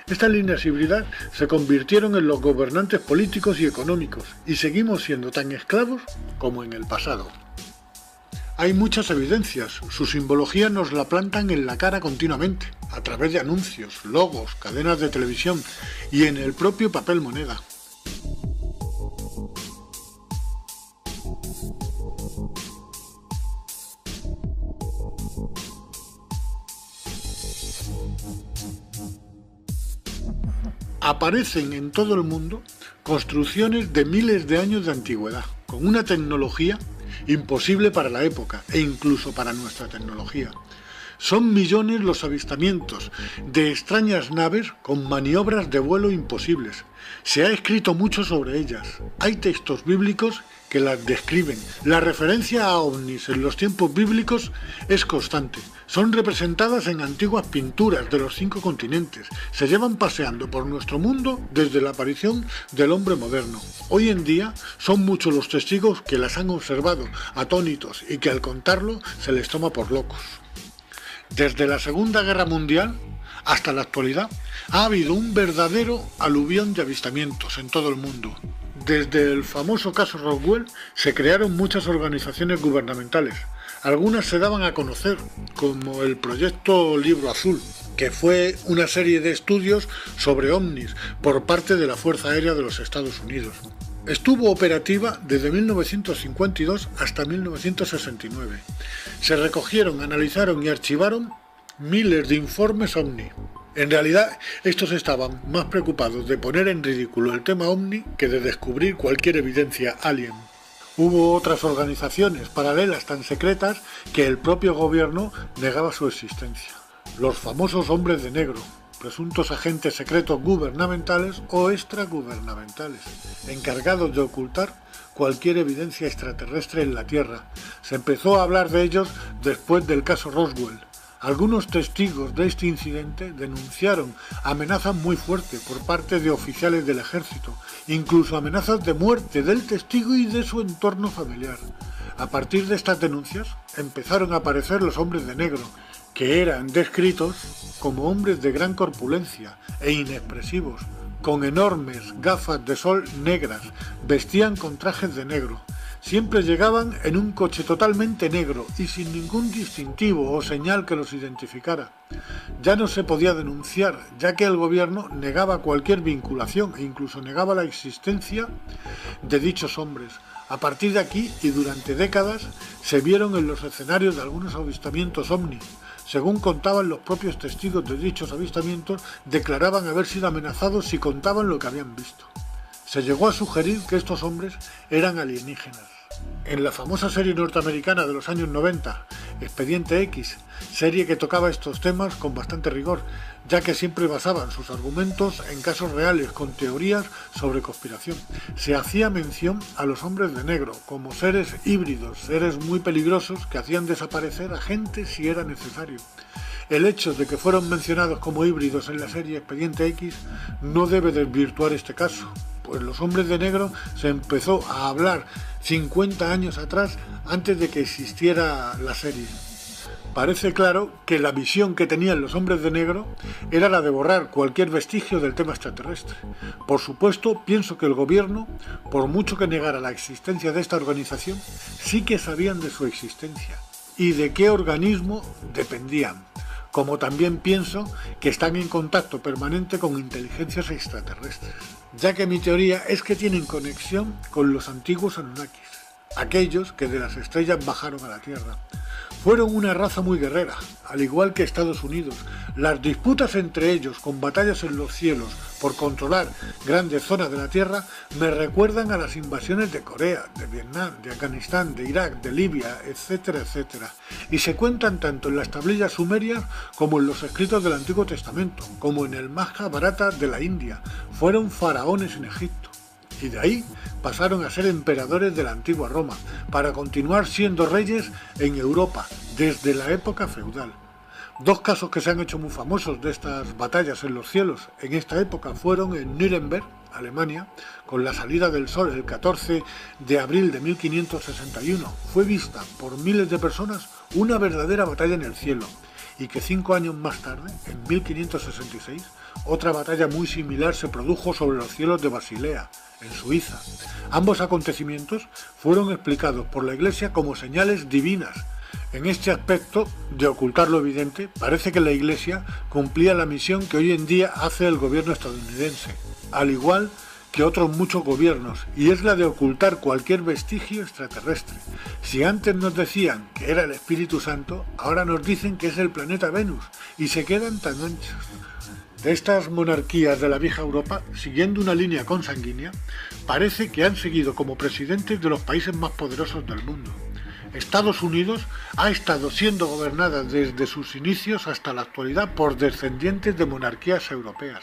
Estas líneas híbridas se convirtieron en los gobernantes políticos y económicos, y seguimos siendo tan esclavos como en el pasado. Hay muchas evidencias, su simbología nos la plantan en la cara continuamente, a través de anuncios, logos, cadenas de televisión y en el propio papel moneda. Aparecen en todo el mundo construcciones de miles de años de antigüedad, con una tecnología imposible para la época e incluso para nuestra tecnología. Son millones los avistamientos de extrañas naves con maniobras de vuelo imposibles. Se ha escrito mucho sobre ellas. Hay textos bíblicos que las describen. La referencia a ovnis en los tiempos bíblicos es constante. Son representadas en antiguas pinturas de los 5 continentes. Se llevan paseando por nuestro mundo desde la aparición del hombre moderno. Hoy en día son muchos los testigos que las han observado, atónitos, y que al contarlo se les toma por locos. Desde la Segunda Guerra Mundial hasta la actualidad ha habido un verdadero aluvión de avistamientos en todo el mundo. Desde el famoso caso Roswell se crearon muchas organizaciones gubernamentales. Algunas se daban a conocer, como el Proyecto Libro Azul, que fue una serie de estudios sobre ovnis por parte de la Fuerza Aérea de los Estados Unidos. Estuvo operativa desde 1952 hasta 1969. Se recogieron, analizaron y archivaron miles de informes ovni. En realidad, estos estaban más preocupados de poner en ridículo el tema ovni que de descubrir cualquier evidencia alien. Hubo otras organizaciones paralelas tan secretas que el propio gobierno negaba su existencia. Los famosos hombres de negro, presuntos agentes secretos gubernamentales o extragubernamentales, encargados de ocultar cualquier evidencia extraterrestre en la Tierra. Se empezó a hablar de ellos después del caso Roswell. Algunos testigos de este incidente denunciaron amenazas muy fuertes por parte de oficiales del ejército, incluso amenazas de muerte del testigo y de su entorno familiar. A partir de estas denuncias empezaron a aparecer los hombres de negro, que eran descritos como hombres de gran corpulencia e inexpresivos, con enormes gafas de sol negras, vestían con trajes de negro. Siempre llegaban en un coche totalmente negro y sin ningún distintivo o señal que los identificara. Ya no se podía denunciar, ya que el gobierno negaba cualquier vinculación e incluso negaba la existencia de dichos hombres. A partir de aquí y durante décadas se vieron en los escenarios de algunos avistamientos ovni. Según contaban los propios testigos de dichos avistamientos, declaraban haber sido amenazados si contaban lo que habían visto. Se llegó a sugerir que estos hombres eran alienígenas. En la famosa serie norteamericana de los años 90, Expediente X, serie que tocaba estos temas con bastante rigor, ya que siempre basaban sus argumentos en casos reales con teorías sobre conspiración. Se hacía mención a los hombres de negro como seres híbridos, seres muy peligrosos que hacían desaparecer a gente si era necesario. El hecho de que fueron mencionados como híbridos en la serie Expediente X no debe desvirtuar este caso, pues los hombres de negro se empezó a hablar 50 años atrás, antes de que existiera la serie. Parece claro que la visión que tenían los hombres de negro era la de borrar cualquier vestigio del tema extraterrestre. Por supuesto, pienso que el gobierno, por mucho que negara la existencia de esta organización, sí que sabían de su existencia y de qué organismo dependían. Como también pienso que están en contacto permanente con inteligencias extraterrestres, ya que mi teoría es que tienen conexión con los antiguos Anunnakis, aquellos que de las estrellas bajaron a la Tierra. Fueron una raza muy guerrera, al igual que Estados Unidos. Las disputas entre ellos, con batallas en los cielos por controlar grandes zonas de la Tierra, me recuerdan a las invasiones de Corea, de Vietnam, de Afganistán, de Irak, de Libia, etcétera, etcétera. Y se cuentan tanto en las tablillas sumerias como en los escritos del Antiguo Testamento, como en el Majábharata de la India. Fueron faraones en Egipto. Y de ahí pasaron a ser emperadores de la antigua Roma, para continuar siendo reyes en Europa desde la época feudal. Dos casos que se han hecho muy famosos de estas batallas en los cielos en esta época fueron en Nuremberg, Alemania, con la salida del sol el 14 de abril de 1561. Fue vista por miles de personas una verdadera batalla en el cielo, y que 5 años más tarde, en 1566, otra batalla muy similar se produjo sobre los cielos de Basilea, en Suiza. Ambos acontecimientos fueron explicados por la Iglesia como señales divinas. En este aspecto de ocultar lo evidente, parece que la Iglesia cumplía la misión que hoy en día hace el gobierno estadounidense, al igual que otros muchos gobiernos, y es la de ocultar cualquier vestigio extraterrestre. Si antes nos decían que era el Espíritu Santo, ahora nos dicen que es el planeta Venus, y se quedan tan anchos. De estas monarquías de la vieja Europa, siguiendo una línea consanguínea, parece que han seguido como presidentes de los países más poderosos del mundo. Estados Unidos ha estado siendo gobernada desde sus inicios hasta la actualidad por descendientes de monarquías europeas.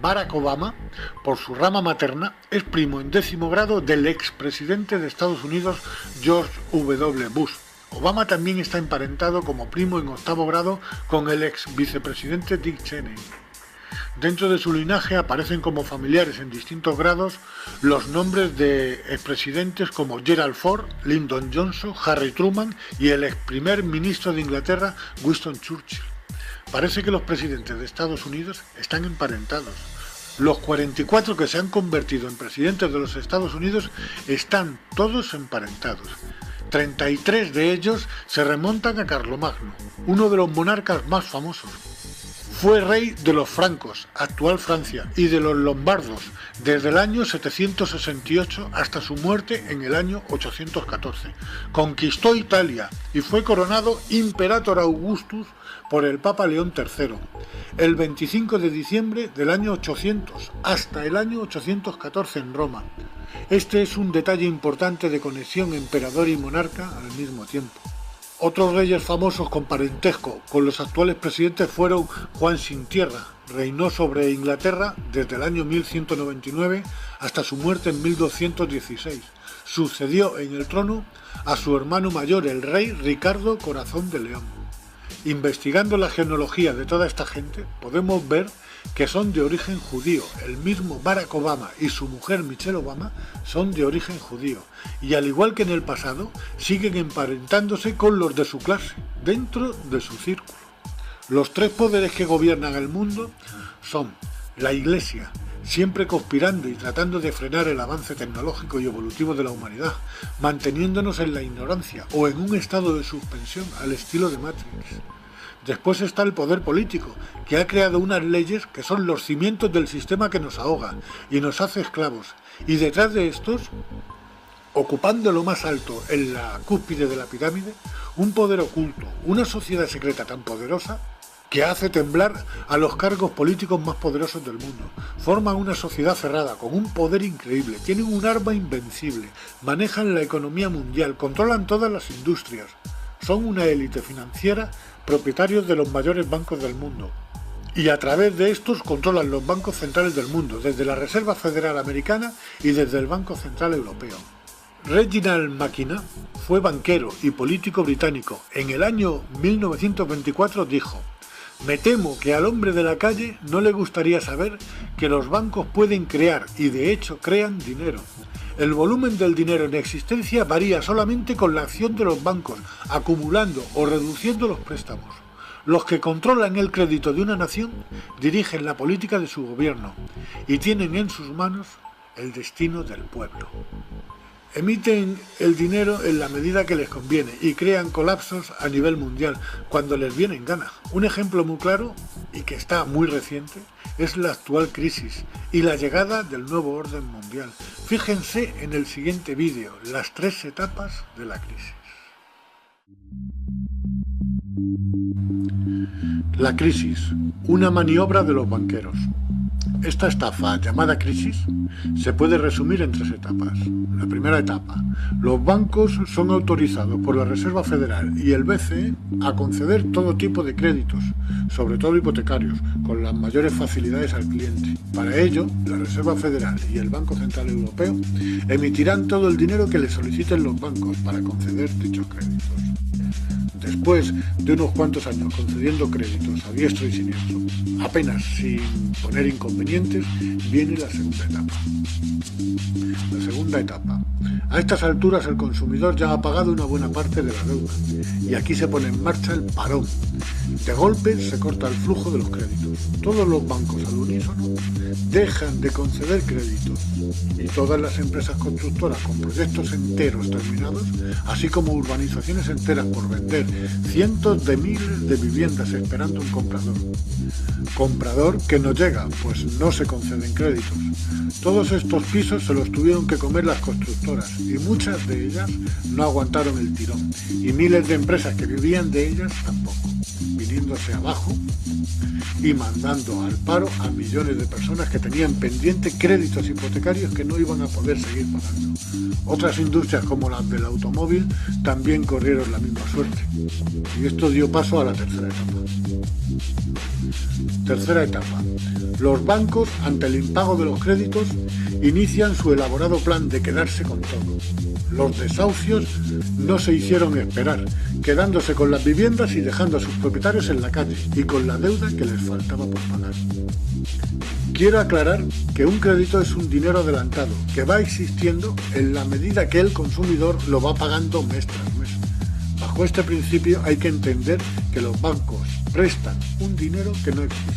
Barack Obama, por su rama materna, es primo en 10º grado del expresidente de Estados Unidos George W. Bush. Obama también está emparentado como primo en 8º grado con el ex vicepresidente Dick Cheney. Dentro de su linaje aparecen como familiares en distintos grados los nombres de expresidentes como Gerald Ford, Lyndon Johnson, Harry Truman y el ex primer ministro de Inglaterra, Winston Churchill. Parece que los presidentes de Estados Unidos están emparentados. Los 44 que se han convertido en presidentes de los Estados Unidos están todos emparentados. 33 de ellos se remontan a Carlomagno, uno de los monarcas más famosos. Fue rey de los francos, actual Francia, y de los lombardos, desde el año 768 hasta su muerte en el año 814. Conquistó Italia y fue coronado Imperator Augustus por el Papa León III, el 25 de diciembre del año 800 hasta el año 814 en Roma. Este es un detalle importante de conexión emperador y monarca al mismo tiempo. Otros reyes famosos con parentesco con los actuales presidentes fueron Juan Sin Tierra. Reinó sobre Inglaterra desde el año 1199 hasta su muerte en 1216. Sucedió en el trono a su hermano mayor, el rey Ricardo Corazón de León. Investigando la genealogía de toda esta gente, podemos ver que son de origen judío. El mismo Barack Obama y su mujer Michelle Obama son de origen judío. Y al igual que en el pasado, siguen emparentándose con los de su clase, dentro de su círculo. Los tres poderes que gobiernan el mundo son la Iglesia, siempre conspirando y tratando de frenar el avance tecnológico y evolutivo de la humanidad, manteniéndonos en la ignorancia o en un estado de suspensión al estilo de Matrix. Después está el poder político, que ha creado unas leyes que son los cimientos del sistema que nos ahoga y nos hace esclavos. Y detrás de estos, ocupando lo más alto en la cúspide de la pirámide, un poder oculto, una sociedad secreta tan poderosa que hace temblar a los cargos políticos más poderosos del mundo. Forman una sociedad cerrada, con un poder increíble, tienen un arma invencible, manejan la economía mundial, controlan todas las industrias, son una élite financiera, propietarios de los mayores bancos del mundo. Y a través de estos controlan los bancos centrales del mundo, desde la Reserva Federal Americana y desde el Banco Central Europeo. Reginald Mackinac fue banquero y político británico. En el año 1924 dijo: "Me temo que al hombre de la calle no le gustaría saber que los bancos pueden crear, y de hecho crean, dinero. El volumen del dinero en existencia varía solamente con la acción de los bancos, acumulando o reduciendo los préstamos. Los que controlan el crédito de una nación dirigen la política de su gobierno y tienen en sus manos el destino del pueblo. Emiten el dinero en la medida que les conviene y crean colapsos a nivel mundial cuando les viene en gana. Un ejemplo muy claro, y que está muy reciente, es la actual crisis y la llegada del nuevo orden mundial. Fíjense en el siguiente vídeo, las 3 etapas de la crisis. La crisis, una maniobra de los banqueros. Esta estafa, llamada crisis, se puede resumir en 3 etapas. La primera etapa: los bancos son autorizados por la Reserva Federal y el BCE a conceder todo tipo de créditos, sobre todo hipotecarios, con las mayores facilidades al cliente. Para ello, la Reserva Federal y el Banco Central Europeo emitirán todo el dinero que les soliciten los bancos para conceder dichos créditos. Después de unos cuantos años concediendo créditos a diestro y siniestro, apenas sin poner inconvenientes, viene la segunda etapa. La segunda etapa. A estas alturas el consumidor ya ha pagado una buena parte de la deuda y aquí se pone en marcha el parón. De golpe se corta el flujo de los créditos. Todos los bancos al unísono dejan de conceder créditos y todas las empresas constructoras con proyectos enteros terminados, así como urbanizaciones enteras por vender, cientos de miles de viviendas esperando un comprador. Comprador que no llega, pues no se conceden créditos. Todos estos pisos se los tuvieron que comer las constructoras y muchas de ellas no aguantaron el tirón y miles de empresas que vivían de ellas tampoco, viniéndose abajo y mandando al paro a millones de personas que tenían pendiente créditos hipotecarios que no iban a poder seguir pagando. Otras industrias como las del automóvil también corrieron la misma suerte. Y esto dio paso a la tercera etapa. Tercera etapa. Los bancos, ante el impago de los créditos, inician su elaborado plan de quedarse con todo. Los desahucios no se hicieron esperar, quedándose con las viviendas y dejando a sus propietarios en la calle y con la deuda que les faltaba por pagar. Quiero aclarar que un crédito es un dinero adelantado que va existiendo en la medida que el consumidor lo va pagando mes tras mes. Bajo este principio hay que entender que los bancos prestan un dinero que no existe.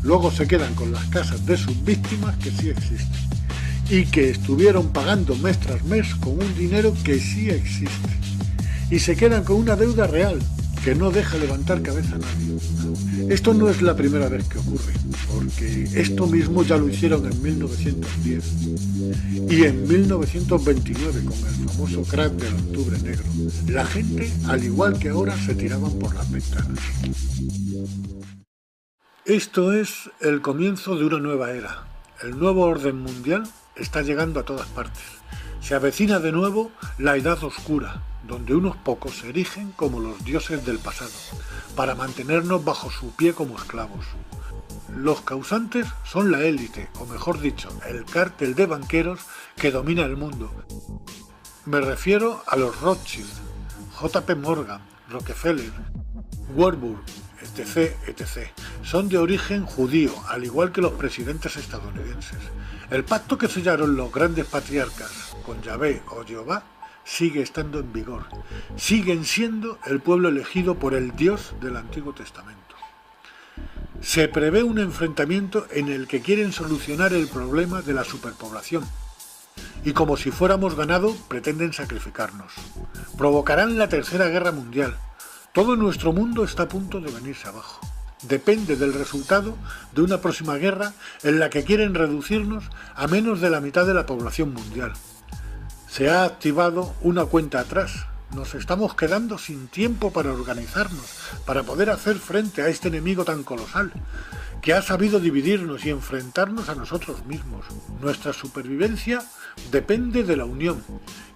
Luego se quedan con las casas de sus víctimas que sí existen y que estuvieron pagando mes tras mes con un dinero que sí existe. Y se quedan con una deuda real que no deja levantar cabeza a nadie. Esto no es la primera vez que ocurre, porque esto mismo ya lo hicieron en 1910 y en 1929 con el famoso crack del Octubre Negro. La gente, al igual que ahora, se tiraban por las ventanas. Esto es el comienzo de una nueva era. El nuevo orden mundial está llegando a todas partes. Se avecina de nuevo la Edad Oscura, donde unos pocos se erigen como los dioses del pasado, para mantenernos bajo su pie como esclavos. Los causantes son la élite, o mejor dicho, el cártel de banqueros que domina el mundo. Me refiero a los Rothschild, J.P. Morgan, Rockefeller, Warburg, etc., etc. Son de origen judío, al igual que los presidentes estadounidenses. El pacto que sellaron los grandes patriarcas con Yahvé o Jehová sigue estando en vigor. Siguen siendo el pueblo elegido por el Dios del Antiguo Testamento. Se prevé un enfrentamiento en el que quieren solucionar el problema de la superpoblación. Y como si fuéramos ganado, pretenden sacrificarnos. Provocarán la Tercera Guerra Mundial. Todo nuestro mundo está a punto de venirse abajo. Depende del resultado de una próxima guerra en la que quieren reducirnos a menos de la mitad de la población mundial. Se ha activado una cuenta atrás. Nos estamos quedando sin tiempo para organizarnos, para poder hacer frente a este enemigo tan colosal, que ha sabido dividirnos y enfrentarnos a nosotros mismos. Nuestra supervivencia depende de la unión,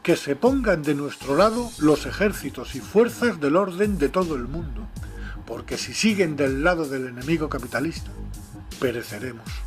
que se pongan de nuestro lado los ejércitos y fuerzas del orden de todo el mundo, porque si siguen del lado del enemigo capitalista, pereceremos.